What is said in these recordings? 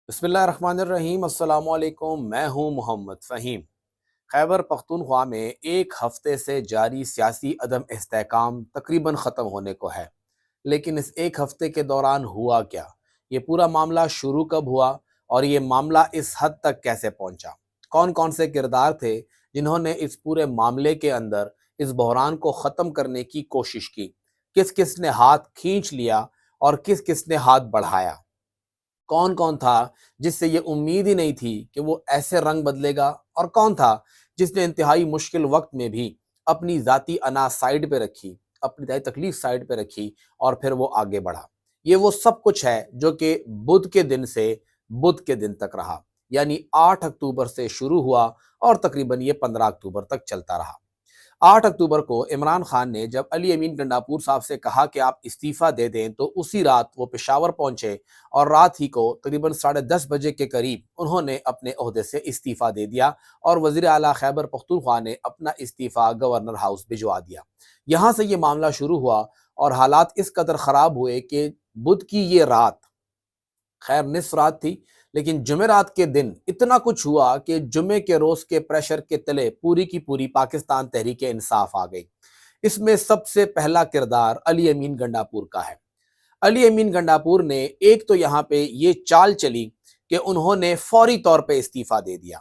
بسم اللہ الرحمن الرحیم۔ السلام علیکم، میں ہوں محمد فہیم۔ خیبر پختونخوا میں ایک ہفتے سے جاری سیاسی عدم استحکام تقریباً ختم ہونے کو ہے، لیکن اس ایک ہفتے کے دوران ہوا کیا؟ یہ پورا معاملہ شروع کب ہوا اور یہ معاملہ اس حد تک کیسے پہنچا؟ کون کون سے کردار تھے جنہوں نے اس پورے معاملے کے اندر اس بحران کو ختم کرنے کی کوشش کی؟ کس کس نے ہاتھ کھینچ لیا اور کس کس نے ہاتھ بڑھایا؟ کون کون تھا جس سے یہ امید ہی نہیں تھی کہ وہ ایسے رنگ بدلے گا، اور کون تھا جس نے انتہائی مشکل وقت میں بھی اپنی ذاتی انا سائیڈ پہ رکھی، اپنی ذاتی تکلیف سائیڈ پہ رکھی اور پھر وہ آگے بڑھا؟ یہ وہ سب کچھ ہے جو کہ بدھ کے دن سے بدھ کے دن تک رہا، یعنی 8 اکتوبر سے شروع ہوا اور تقریباً یہ 15 اکتوبر تک چلتا رہا۔ 8 اکتوبر کو عمران خان نے جب علی امین گنڈاپور صاحب سے کہا کہ آپ استعفیٰ دے دیں، تو اسی رات وہ پشاور پہنچے اور رات ہی کو تقریباً 10:30 بجے کے قریب انہوں نے اپنے عہدے سے استعفیٰ دے دیا اور وزیر اعلیٰ خیبر پختونخوا نے اپنا استعفیٰ گورنر ہاؤس بھجوا دیا۔ یہاں سے یہ معاملہ شروع ہوا اور حالات اس قدر خراب ہوئے کہ بدھ کی یہ رات، خیر نصف رات تھی، لیکن جمعرات کے دن اتنا کچھ ہوا کہ جمعے کے روز کے پریشر کے تلے پوری کی پوری پاکستان تحریک انصاف آ گئی۔ اس میں سب سے پہلا کردار علی امین گنڈاپور کا ہے۔ علی امین گنڈاپور نے ایک تو یہاں پہ یہ چال چلی کہ انہوں نے فوری طور پہ استعفیٰ دے دیا۔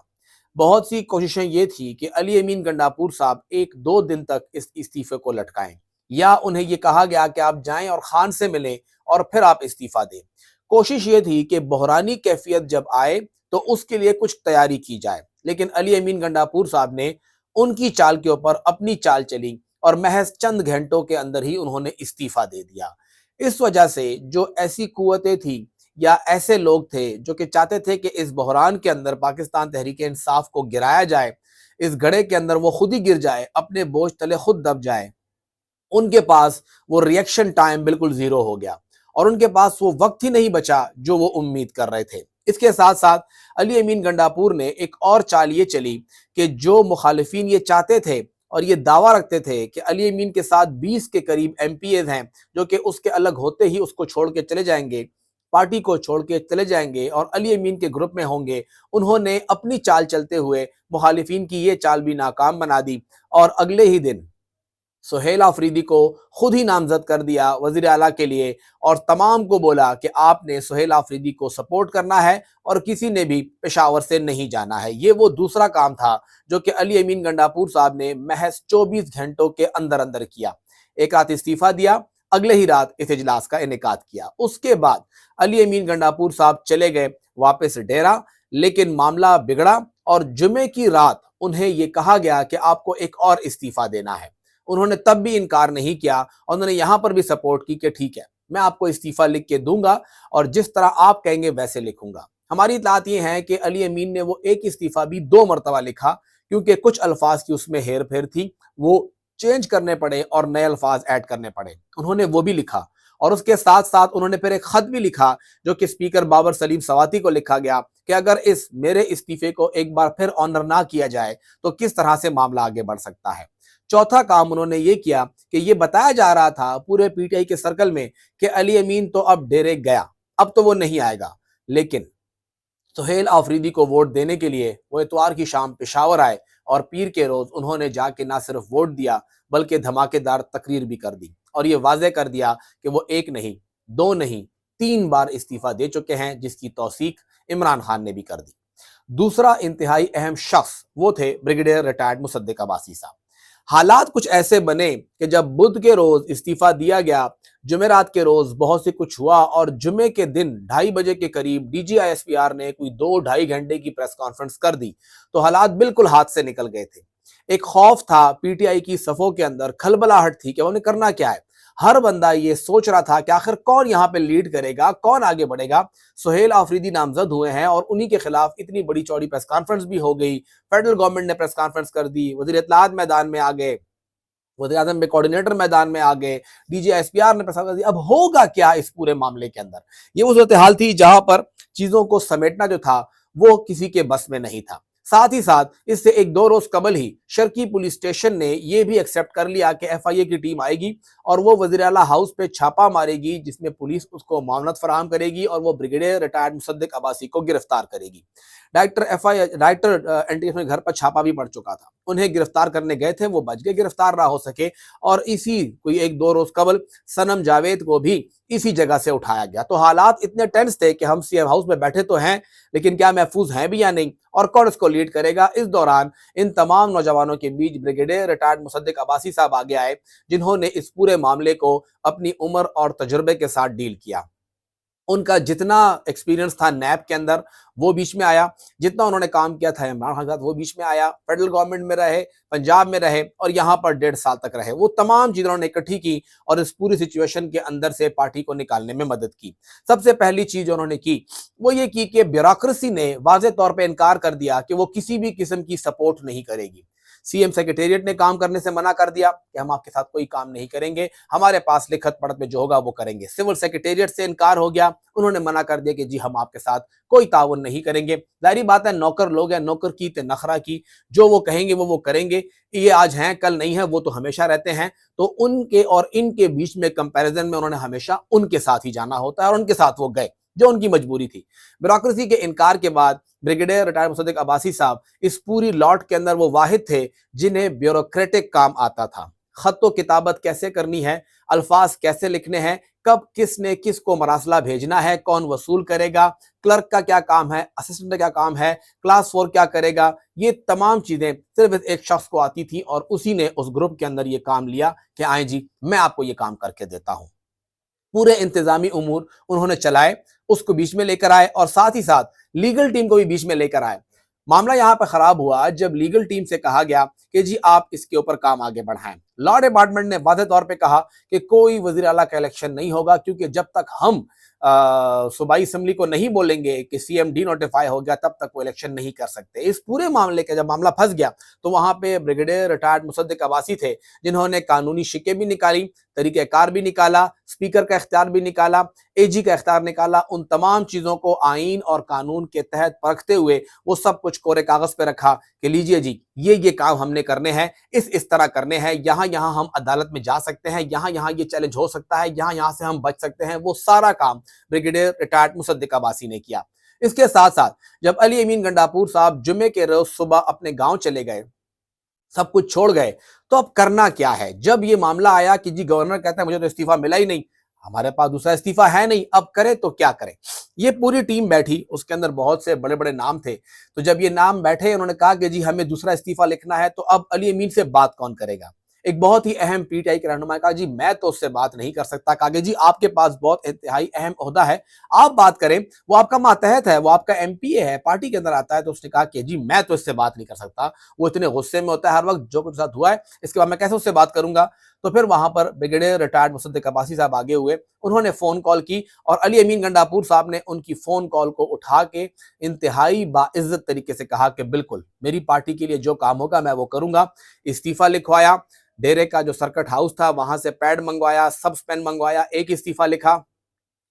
بہت سی کوششیں یہ تھی کہ علی امین گنڈاپور صاحب 1-2 دن تک اس استعفے کو لٹکائیں، یا انہیں یہ کہا گیا کہ آپ جائیں اور خان سے ملیں اور پھر آپ استعفیٰ دیں۔ کوشش یہ تھی کہ بحرانی کیفیت جب آئے تو اس کے لیے کچھ تیاری کی جائے، لیکن علی امین گنڈاپور صاحب نے ان کی چال کے اوپر اپنی چال چلی اور محض چند گھنٹوں کے اندر ہی انہوں نے استعفیٰ دے دیا۔ اس وجہ سے جو ایسی قوتیں تھیں یا ایسے لوگ تھے جو کہ چاہتے تھے کہ اس بحران کے اندر پاکستان تحریک انصاف کو گرایا جائے، اس گڑھے کے اندر وہ خود ہی گر جائے، اپنے بوجھ تلے خود دب جائے، ان کے پاس وہ ریئیکشن ٹائم بالکل زیرو ہو گیا اور ان کے پاس وہ وقت ہی نہیں بچا جو وہ امید کر رہے تھے۔ اس کے ساتھ ساتھ علی امین گنڈاپور نے ایک اور چال یہ چلی کہ جو مخالفین یہ چاہتے تھے اور یہ دعویٰ رکھتے تھے کہ علی امین کے ساتھ 20 کے قریب ایم پی ایز ہیں جو کہ اس کے الگ ہوتے ہی اس کو چھوڑ کے چلے جائیں گے، پارٹی کو چھوڑ کے چلے جائیں گے اور علی امین کے گروپ میں ہوں گے، انہوں نے اپنی چال چلتے ہوئے مخالفین کی یہ چال بھی ناکام بنا دی اور اگلے ہی دن سہیل آفریدی کو خود ہی نامزد کر دیا وزیر اعلیٰ کے لیے، اور تمام کو بولا کہ آپ نے سہیل آفریدی کو سپورٹ کرنا ہے اور کسی نے بھی پشاور سے نہیں جانا ہے۔ یہ وہ دوسرا کام تھا جو کہ علی امین گنڈاپور صاحب نے محض 24 گھنٹوں کے اندر اندر کیا۔ ایک رات استعفیٰ دیا، اگلے ہی رات اس اجلاس کا انعقاد کیا۔ اس کے بعد علی امین گنڈاپور صاحب چلے گئے واپس ڈیرہ، لیکن معاملہ بگڑا اور جمعے کی رات انہیں یہ کہا گیا کہ آپ کو ایک اور استعفیٰ دینا ہے۔ انہوں نے تب بھی انکار نہیں کیا اور انہوں نے یہاں پر بھی سپورٹ کی کہ ٹھیک ہے، میں آپ کو استعفیٰ لکھ کے دوں گا اور جس طرح آپ کہیں گے ویسے لکھوں گا۔ ہماری اطلاعات یہ ہیں کہ علی امین نے وہ ایک استعفیٰ بھی 2 مرتبہ لکھا، کیونکہ کچھ الفاظ کی اس میں ہیر پھیر تھی، وہ چینج کرنے پڑے اور نئے الفاظ ایڈ کرنے پڑے، انہوں نے وہ بھی لکھا۔ اور اس کے ساتھ ساتھ انہوں نے پھر ایک خط بھی لکھا جو کہ اسپیکر بابر سلیم سواتی کو لکھا گیا کہ اگر اس میرے استعفے کو ایک بار پھر آنر نہ کیا جائے تو کس طرح سے معاملہ آگے بڑھ سکتا ہے۔ چوتھا کام انہوں نے یہ کیا کہ یہ بتایا جا رہا تھا پورے پی ٹی آئی کے سرکل میں کہ علی امین تو اب ڈیرے گیا، اب تو وہ نہیں آئے گا، لیکن سہیل آفریدی کو ووٹ دینے کے لیے وہ اتوار کی شام پشاور آئے اور پیر کے روز انہوں نے جا کے نہ صرف ووٹ دیا بلکہ دھماکے دار تقریر بھی کر دی اور یہ واضح کر دیا کہ وہ 1 نہیں 2 نہیں 3 بار استعفیٰ دے چکے ہیں، جس کی توثیق عمران خان نے بھی کر دی۔ دوسرا انتہائی اہم شخص وہ تھے بریگیڈیئر ریٹائرڈ مصدق عباسی صاحب۔ حالات کچھ ایسے بنے کہ جب بدھ کے روز استعفیٰ دیا گیا، جمعرات کے روز بہت سے کچھ ہوا اور جمعے کے دن 2:30 بجے کے قریب D G I S P R نے کوئی 2-2.5 گھنٹے کی پریس کانفرنس کر دی تو حالات بالکل ہاتھ سے نکل گئے تھے۔ ایک خوف تھا پی ٹی آئی کی صفوں کے اندر، کھلبلاہٹ تھی کہ انہیں کرنا کیا ہے۔ ہر بندہ یہ سوچ رہا تھا کہ آخر کون یہاں پہ لیڈ کرے گا، کون آگے بڑھے گا۔ سہیل آفریدی نامزد ہوئے ہیں اور انہی کے خلاف اتنی بڑی چوڑی پریس کانفرنس بھی ہو گئی، فیڈرل گورنمنٹ نے پریس کانفرنس کر دی، وزیر اطلاعات میدان میں آ گئے، وزیر اعظم میں کوارڈینیٹر میدان میں آ گئے، D G S P R نے پریس کانفرنس دی۔ اب ہوگا کیا اس پورے معاملے کے اندر؟ یہ وہ صورتحال تھی جہاں پر چیزوں کو سمیٹنا جو تھا وہ کسی کے بس میں نہیں تھا۔ ساتھ ہی ساتھ اس سے 1-2 روز قبل ہی شرکی پولیس اسٹیشن نے یہ بھی ایکسیپٹ کر لیا کہ ایف آئی اے کی ٹیم آئے گی اور وہ وزیر اعلیٰ ہاؤس پہ چھاپا مارے گی، جس میں پولیس اس کو معاونت فراہم کرے گی اور وہ بریگیڈیئر ریٹائرڈ مصدق عباسی کو گرفتار کرے گی۔ ڈائریکٹر این ٹی ایف میں گھر پر چھاپا بھی پڑ چکا تھا، انہیں گرفتار کرنے گئے تھے، وہ بچ گئے، گرفتار نہ ہو سکے، اور اسی کوئی ایک دو روز قبل سنم جاوید کو بھی اسی جگہ سے اٹھایا گیا۔ تو حالات اتنے ٹینس تھے کہ ہم سی ایم ہاؤس میں بیٹھے تو ہیں، لیکن کیا محفوظ ہیں بھی یا نہیں، اور کون اس کو لیڈ کرے گا؟ اس دوران ان تمام نوجوانوں کے بیچ بریگیڈیئر ریٹائرڈ مصدق عباسی صاحب آگے آئے، جنہوں نے اس پورے معاملے کو اپنی عمر اور تجربے کے ساتھ ڈیل کیا۔ ان کا جتنا ایکسپیرینس تھا نیب کے اندر وہ بیچ میں آیا، جتنا انہوں نے کام کیا تھا عمران خان کے ساتھ وہ بیچ میں آیا، فیڈرل گورنمنٹ میں رہے، پنجاب میں رہے، اور یہاں پر 1.5 سال تک رہے۔ وہ تمام چیزیں انہوں نے اکٹھی کی اور اس پوری سچویشن کے اندر سے پارٹی کو نکالنے میں مدد کی۔ سب سے پہلی چیز جو انہوں نے کی وہ یہ کی کہ بیوروکریسی نے واضح طور پہ انکار کر دیا کہ وہ کسی بھی قسم کی سپورٹ نہیں کرے گی۔ سی ایم سیکریٹریٹ نے کام کرنے سے منع کر دیا کہ ہم آپ کے ساتھ کوئی کام نہیں کریں گے، ہمارے پاس لکھت پڑھت میں جو ہوگا وہ کریں گے۔ سول سیکریٹریٹ سے انکار ہو گیا، انہوں نے منع کر دیا کہ جی ہم آپ کے ساتھ کوئی تعاون نہیں کریں گے۔ ظاہری بات ہے نوکر لوگ ہیں، نوکر کی تے نخرہ کی، جو وہ کہیں گے وہ کریں گے، یہ آج ہیں کل نہیں ہے، وہ تو ہمیشہ رہتے ہیں۔ تو ان کے اور ان کے بیچ میں کمپیریزن میں انہوں نے ہمیشہ ان کے ساتھ ہی جانا ہوتا ہے، اور ان کے ساتھ وہ گئے جو ان کی مجبوری تھی۔ بیوروکریسی کے انکار کے بعد بریگیڈیئر ریٹائرڈ مصدق عباسی صاحب اس پوری لاٹ کے اندر وہ واحد تھے جنہیں بیوروکریٹک کام آتا تھا۔ خط و کتابت کیسے کرنی ہے، الفاظ کیسے لکھنے ہیں، کب کس نے کس کو مراسلہ بھیجنا ہے، کون وصول کرے گا، کلرک کا کیا کام ہے، اسسٹنٹ کا کیا کام ہے، کلاس 4 کیا کرے گا، یہ تمام چیزیں صرف ایک شخص کو آتی تھی، اور اسی نے اس گروپ کے اندر یہ کام لیا کہ آئیں جی میں آپ کو یہ کام کر کے دیتا ہوں۔ پورے انتظامی امور انہوں نے چلائے، اس کو بیچ میں لے کر آئے، اور ساتھ ہی ساتھ لیگل ٹیم کو بھی بیچ میں لے کر آئے۔ معاملہ یہاں پہ خراب ہوا جب لیگل ٹیم سے کہا گیا کہ جی آپ اس کے اوپر کام آگے بڑھائیں۔ لا ڈپارٹمنٹ نے واضح طور پہ کہا کہ کوئی وزیر اعلیٰ کا الیکشن نہیں ہوگا، کیونکہ جب تک ہم صوبائی اسمبلی کو نہیں بولیں گے کہ سی ایم ڈی نوٹیفائی ہو گیا تب تک وہ الیکشن نہیں کر سکتے۔ اس پورے معاملے کا جب معاملہ پھنس گیا تو وہاں پہ بریگیڈیئر ریٹائرڈ مصدق عباسی تھے، جنہوں نے قانونی شکیں بھی نکالی، طریقہ کار بھی نکالا، اسپیکر کا اختیار بھی نکالا، اے جی کا اختیار نکالا۔ ان تمام چیزوں کو آئین اور قانون کے تحت پرکھتے ہوئے وہ سب کچھ کورے کاغذ پہ رکھا کہ لیجئے جی یہ کام ہم نے کرنے ہیں، اس طرح کرنے ہیں، یہاں ہم عدالت میں جا سکتے ہیں، یہاں یہ چیلنج ہو سکتا ہے، یہاں سے ہم بچ سکتے ہیں۔ وہ سارا کام بریگیڈیئر ریٹائرڈ مصدق عباسی نے کیا۔ اس کے ساتھ ساتھ جب علی امین گنڈاپور صاحب جمعے کے روز صبح اپنے گاؤں چلے گئے، سب کچھ چھوڑ گئے، تو اب کرنا کیا ہے؟ جب یہ معاملہ آیا کہ جی گورنر کہتا ہے مجھے تو استعفیٰ ملا ہی نہیں، ہمارے پاس دوسرا استعفیٰ ہے نہیں، اب کریں تو کیا کریں؟ یہ پوری ٹیم بیٹھی، اس کے اندر بہت سے بڑے بڑے نام تھے۔ تو جب یہ نام بیٹھے انہوں نے کہا کہ جی ہمیں دوسرا استعفیٰ لکھنا ہے، تو اب علی امین سے بات کون کرے گا؟ ایک بہت ہی اہم پی ٹی آئی کے رہنما نے کہا جی میں تو اس سے بات نہیں کر سکتا۔ کہا کہ جی آپ کے پاس بہت انتہائی اہم عہدہ ہے، آپ بات کریں، وہ آپ کا ماتحت ہے، وہ آپ کا ایم پی اے ہے، پارٹی کے اندر آتا ہے۔ تو اس نے کہا کہ جی میں تو اس سے بات نہیں کر سکتا، وہ اتنے غصے میں ہوتا ہے ہر وقت، جو کچھ ساتھ ہوا ہے اس کے بعد میں کیسے اس سے بات کروں گا؟ تو پھر وہاں پر بریگیڈیئر ریٹائرڈ مصدق عباسی صاحب آگے ہوئے، انہوں نے فون کال کی، اور علی امین گنڈاپور صاحب نے ان کی فون کال کو اٹھا کے انتہائی باعزت طریقے سے کہا کہ بالکل میری پارٹی کے لیے جو کام ہوگا میں وہ کروں گا۔ استعفیٰ لکھوایا، ڈیرے کا جو سرکٹ ہاؤس تھا وہاں سے پیڈ منگوایا، سب پین منگوایا، ایک استعفیٰ لکھا،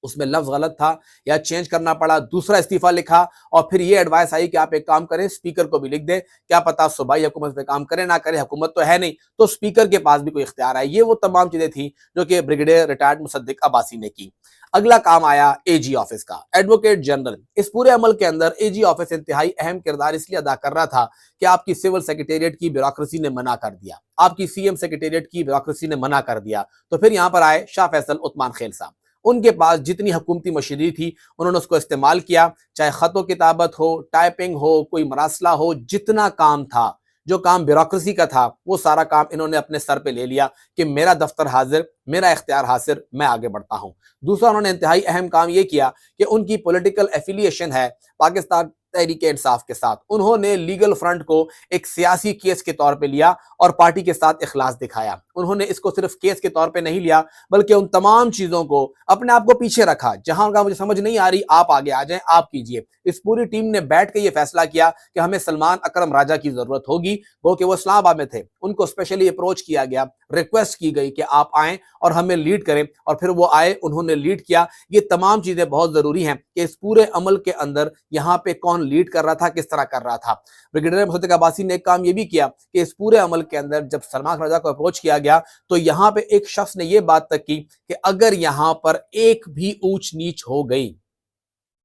اس میں لفظ غلط تھا یا چینج کرنا پڑا، دوسرا استعفیٰ لکھا، اور پھر یہ ایڈوائس آئی کہ آپ ایک کام کریں اسپیکر کو بھی لکھ دیں، کیا پتا صوبائی حکومت پہ کام کرے نہ کرے، حکومت تو ہے نہیں، تو اسپیکر کے پاس بھی کوئی اختیار ہے۔ یہ وہ تمام چیزیں تھیں جو کہ بریگیڈیئر ریٹائرڈ مصدق عباسی نے کی۔ اگلا کام آیا اے جی آفس کا، ایڈوکیٹ جنرل۔ اس پورے عمل کے اندر اے جی آفس انتہائی اہم کردار اس لیے ادا کر رہا تھا کہ آپ کی سول سیکریٹریٹ کی بیوروکریسی نے منع کر دیا، آپ کی سی ایم سیکریٹریٹ کی بیوروکریسی نے منع کر دیا۔ تو پھر یہاں پر آئے شاہ فیصل عثمان خیل صاحب، ان کے پاس جتنی حکومتی مشینری تھی انہوں نے اس کو استعمال کیا، چاہے خط و کتابت ہو، ٹائپنگ ہو، کوئی مراسلہ ہو، جتنا کام تھا، جو کام بیوروکریسی کا تھا، وہ سارا کام انہوں نے اپنے سر پہ لے لیا کہ میرا دفتر حاضر، میرا اختیار حاضر، میں آگے بڑھتا ہوں۔ دوسرا انہوں نے انتہائی اہم کام یہ کیا کہ ان کی پولیٹیکل ایفیلیشن ہے پاکستان تحریک انصاف کے ساتھ، انہوں نے لیگل فرنٹ کو ایک سیاسی کیس کے طور پہ لیا اور پارٹی کے ساتھ اخلاص دکھایا۔ انہوں نے اس کو صرف کیس کے طور پہ نہیں لیا بلکہ ان تمام چیزوں کو اپنے آپ کو پیچھے رکھا، جہاں کا مجھے سمجھ نہیں آ رہی آپ آگے آ جائیں، آپ کیجئے۔ اس پوری ٹیم نے بیٹھ کے یہ فیصلہ کیا کہ ہمیں سلمان اکرم راجہ کی ضرورت ہوگی، وہ کہ وہ اسلام آباد میں تھے، ان کو اسپیشلی اپروچ کیا گیا، ریکویسٹ کی گئی کہ آپ آئیں اور ہمیں لیڈ کریں، اور پھر وہ آئے، انہوں نے لیڈ کیا۔ یہ تمام چیزیں بہت ضروری ہیں کہ اس پورے عمل کے اندر یہاں پہ کون لیڈ کر رہا تھا، کس طرح کر رہا تھا۔ بریگیڈیئر مصدق عباسی نے ایک کام یہ بھی کیا کہ اس پورے عمل کے اندر جب سلمان خان رضا کو اپروچ کیا گیا تو یہاں پہ ایک شخص نے یہ بات تک کی کہ اگر یہاں پر ایک بھی اونچ نیچ ہو گئی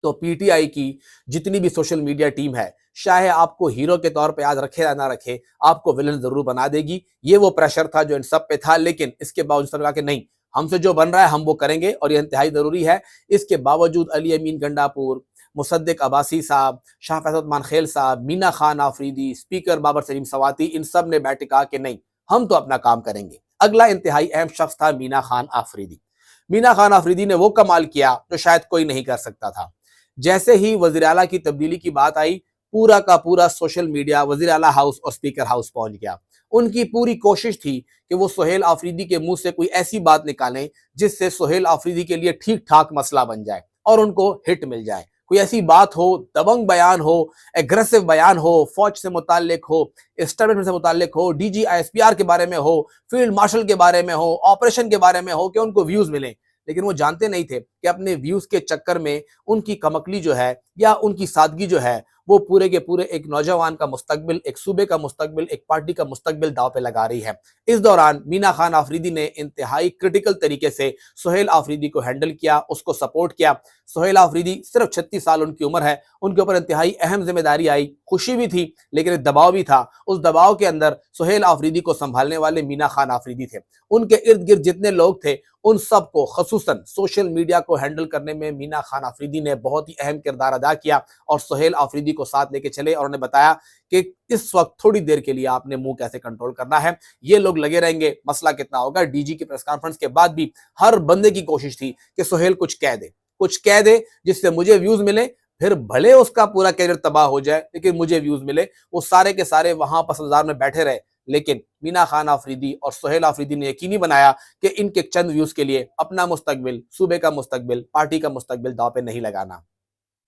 تو پی ٹی آئی کی جتنی بھی سوشل میڈیا ٹیم ہے، چاہے آپ کو ہیرو کے طور پہ یاد رکھے یا نہ رکھے، آپ کو ولن ضرور بنا دے گی۔ یہ وہ پریشر تھا جو ان سب پہ تھا، لیکن اس کے باوجود سب نے کہا کہ نہیں، ہم سے جو بن رہا ہے ہم وہ کریں گے اور یہ انتہائی ضروری ہے۔ اس کے باوجود علی امین گنڈاپور، مصدق عباسی صاحب، شاہ فیصل عثمان خیل صاحب، مینا خان آفریدی، اسپیکر بابر سلیم سواتی، ان سب نے بیٹھ کے کہا کہ نہیں، ہم تو اپنا کام کریں گے۔ اگلا انتہائی اہم شخص تھا مینا خان آفریدی۔ مینا خان آفریدی نے وہ کمال کیا جو شاید کوئی نہیں کر سکتا تھا۔ جیسے ہی وزیر اعلیٰ کی تبدیلی کی بات آئی، پورا کا پورا سوشل میڈیا وزیر اعلیٰ ہاؤس اور اسپیکر ہاؤس پہنچ گیا۔ ان کی پوری کوشش تھی کہ وہ سہیل آفریدی کے منہ سے کوئی ایسی بات نکالیں جس سے سہیل آفریدی کے لیے ٹھیک ٹھاک مسئلہ بن جائے اور ان کو ہٹ مل جائے۔ کوئی ایسی بات ہو، دبنگ بیان ہو، ایگریسو بیان ہو، فوج سے متعلق ہو، اسٹیبلشمنٹ سے متعلق ہو، D G I S P R کے بارے میں ہو، فیلڈ مارشل کے بارے میں ہو، آپریشن کے بارے میں ہو، کہ ان کو ویوز ملیں۔ لیکن وہ جانتے نہیں تھے کہ اپنے ویوز کے چکر میں ان کی کمکلی جو ہے یا ان کی سادگی جو ہے وہ پورے کے پورے ایک نوجوان کا مستقبل، ایک صوبے کا مستقبل، ایک پارٹی کا مستقبل داؤ پہ لگا رہی ہے۔ اس دوران مینا خان آفریدی نے انتہائی کرٹیکل طریقے سے سہیل آفریدی کو ہینڈل کیا، اس کو سپورٹ کیا۔ سہیل آفریدی صرف 36 سال ان کی عمر ہے، ان کے اوپر انتہائی اہم ذمہ داری آئی، خوشی بھی تھی لیکن ایک دباؤ بھی تھا۔ اس دباؤ کے اندر سہیل آفریدی کو سنبھالنے والے مینا خان آفریدی تھے۔ ان کے ارد گرد جتنے لوگ تھے ان سب کو، خصوصاً سوشل میڈیا کو ہینڈل کرنے میں مینا خان آفریدی نے بہت ہی اہم کردار ادا کیا اور سہیل آفریدی کو ساتھ لے کے چلے اور انہیں بتایا کہ اس وقت تھوڑی دیر کے لیے آپ نے منہ کیسے کنٹرول کرنا ہے، یہ لوگ لگے رہیں گے مسئلہ کتنا ہوگا۔ ڈی جی کی پریس کانفرنس کے بعد بھی ہر بندے کی کوشش تھی کہ سہیل کچھ کہہ دے جس سے مجھے ویوز ملے، پھر بھلے اس کا پورا کیریئر تباہ ہو جائے لیکن مجھے ویوز ملے۔ وہ سارے کے سارے وہاں پس منظر میں بیٹھے رہے، لیکن مینا خان آفریدی اور سہیل آفریدی نے یقینی بنایا کہ ان کے چند ویوز کے لیے اپنا مستقبل، صوبے کا مستقبل، پارٹی کا مستقبل داؤ پہ نہیں لگانا۔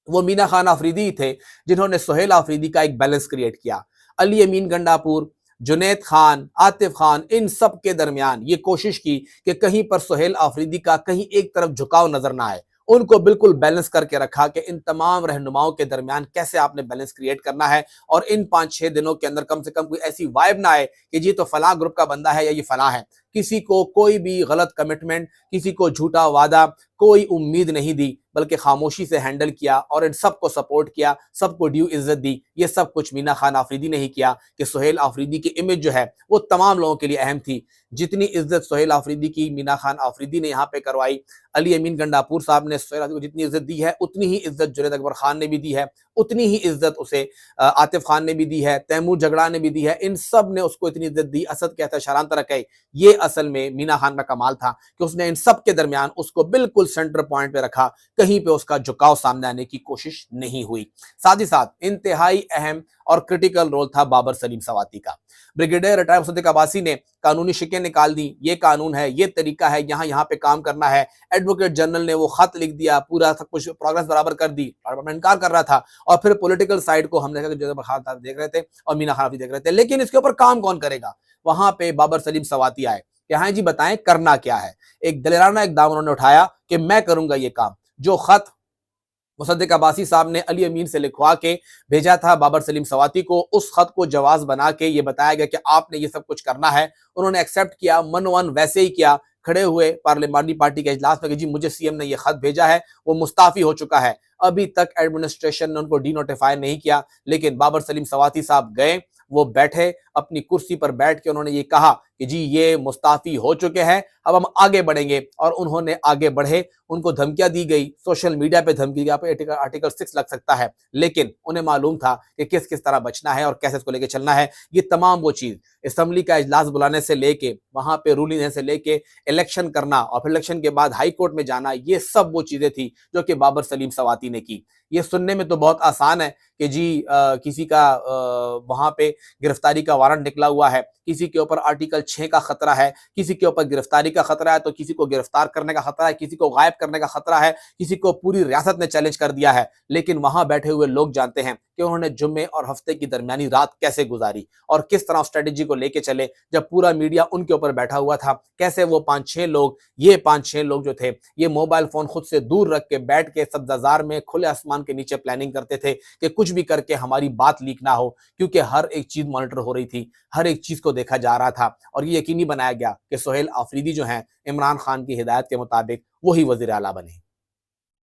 وہ مینا خان آفریدی ہی تھے جنہوں نے سہیل آفریدی کا ایک بیلنس کریٹ کیا۔ علی امین گنڈاپور، جنید خان، عاطف خان، ان سب کے درمیان یہ کوشش کی کہ کہیں پر سہیل آفریدی کا کہیں ایک طرف جھکاؤ نظر نہ آئے، ان کو بالکل بیلنس کر کے رکھا کہ ان تمام رہنماؤں کے درمیان کیسے آپ نے بیلنس کریٹ کرنا ہے اور ان 5-6 دنوں کے اندر کم سے کم کوئی ایسی وائب نہ آئے کہ جی تو فلاں گروپ کا بندہ ہے یا یہ فلاں ہے۔ کسی کو کوئی بھی غلط کمٹمنٹ، کسی کو جھوٹا وعدہ، کوئی امید نہیں دی، بلکہ خاموشی سے ہینڈل کیا اور ان سب کو سپورٹ کیا، سب کو ڈیو عزت دی۔ یہ سب کچھ مینا خان آفریدی نے ہی کیا کہ سہیل آفریدی کی امیج جو ہے وہ تمام لوگوں کے لیے اہم تھی۔ جتنی عزت سہیل آفریدی کی مینا خان آفریدی نے یہاں پہ کروائی، علی امین گنڈاپور صاحب نے سہیل آفریدی کو جتنی عزت دی ہے اتنی ہی عزت جنید اکبر خان نے بھی دی ہے، اتنی ہی عزت اسے عاطف خان نے بھی دی ہے، تیمور جھگڑا نے بھی دی ہے۔ ان سب نے اس کو اتنی عزت دی، اسد کہتا ہے شاران ترکے۔ یہ اصل میں مینا خان کا کمال تھا کہ اس نے ان سب کے درمیان اس کو بالکل سینٹر پوائنٹ پہ رکھا، کہیں پہ اس کا جھکاؤ سامنے آنے کی کوشش نہیں ہوئی۔ ساتھ ہی ساتھ انتہائی اہم اور کرٹیکل رول تھا بابر سلیم سواتی کا۔ بریگیڈیئر ریٹائر مصدق عباسی نے قانونی شکیں نکال دی، یہ قانون ہے، یہ طریقہ ہے، یہاں پہ کام کرنا ہے۔ ایڈوکیٹ جنرل نے وہ خط لکھ دیا، پورا سب کچھ پروگرس برابر کر دی، میں انکار کر رہا تھا۔ اور پھر پولیٹیکل سائیڈ کو ہم نے دیکھ رہے تھے اور مینا خان دیکھ رہے تھے، لیکن اس کے اوپر کام کون کرے گا؟ وہاں پہ بابر سلیم سواتی آئے کہ ہاں جی بتائیں کرنا کیا ہے۔ ایک دلیرانہ اقدام انہوں نے اٹھایا کہ میں کروں گا یہ کام۔ جو خط مصدق عباسی صاحب نے علی امین سے لکھوا کے بھیجا تھا بابر سلیم سواتی کو، اس خط کو جواز بنا کے یہ بتایا گیا کہ آپ نے یہ سب کچھ کرنا ہے۔ انہوں نے ایکسیپٹ کیا، من ویسے ہی کیا، کھڑے ہوئے پارلیمانی پارٹی کے اجلاس میں کہ جی مجھے سی ایم نے یہ خط بھیجا ہے، وہ مستعفی ہو چکا ہے۔ ابھی تک ایڈمنسٹریشن نے ان کو ڈی نوٹیفائی نہیں کیا، لیکن بابر سلیم سواتی صاحب گئے، وہ بیٹھے، اپنی کرسی پر بیٹھ کے انہوں نے یہ کہا کہ جی یہ مستعفی ہو چکے ہیں، اب ہم آگے بڑھیں گے۔ اور انہوں نے آگے بڑھے، ان کو دھمکیاں دی گئی، سوشل میڈیا پہ دھمکی دی، آپ آرٹیکل 6 لگ سکتا ہے، لیکن انہیں معلوم تھا کہ کس طرح بچنا ہے اور کیسے اس کو لے کے چلنا ہے۔ یہ تمام وہ چیز، اسمبلی کا اجلاس بلانے سے لے کے وہاں پہ رولنگ دینے سے لے کے الیکشن کرنا اور پھر الیکشن کے بعد ہائی کورٹ میں جانا، یہ سب وہ چیزیں تھی جو کہ بابر سلیم سواتی نے کی۔ یہ سننے میں تو بہت آسان ہے کہ جی کسی کا وہاں پہ گرفتاری کا وارنٹ نکلا ہوا ہے، کسی کے اوپر آرٹیکل 6 کا خطرہ ہے، کسی کے اوپر گرفتاری کا خطرہ ہے، تو کسی کو گرفتار کرنے کا خطرہ ہے، کسی کو غائب کرنے کا خطرہ ہے، کسی کو پوری ریاست نے چیلنج کر دیا ہے۔ لیکن وہاں بیٹھے ہوئے لوگ جانتے ہیں کہ انہوں نے جمعے اور ہفتے کی درمیانی رات کیسے گزاری اور کس طرح اسٹریٹجی کو لے کے چلے جب پورا میڈیا ان کے اوپر بیٹھا ہوا تھا. کیسے وہ 5-6 لوگ جو تھے یہ موبائل فون خود سے دور رکھ کے بیٹھ کے سبزہ زار میں کھلے آسمان کے نیچے پلاننگ کرتے تھے کہ کچھ بھی کر کے ہماری بات لیک نہ ہو، کیونکہ ہر ایک چیز مانیٹر ہو رہی تھی، ہر ایک چیز کو دیکھا جا رہا تھا اور یہ یقینی بنایا گیا کہ سہیل آفریدی جو ہیں عمران خان کی ہدایت کے مطابق وہی وزیر اعلیٰ بنے.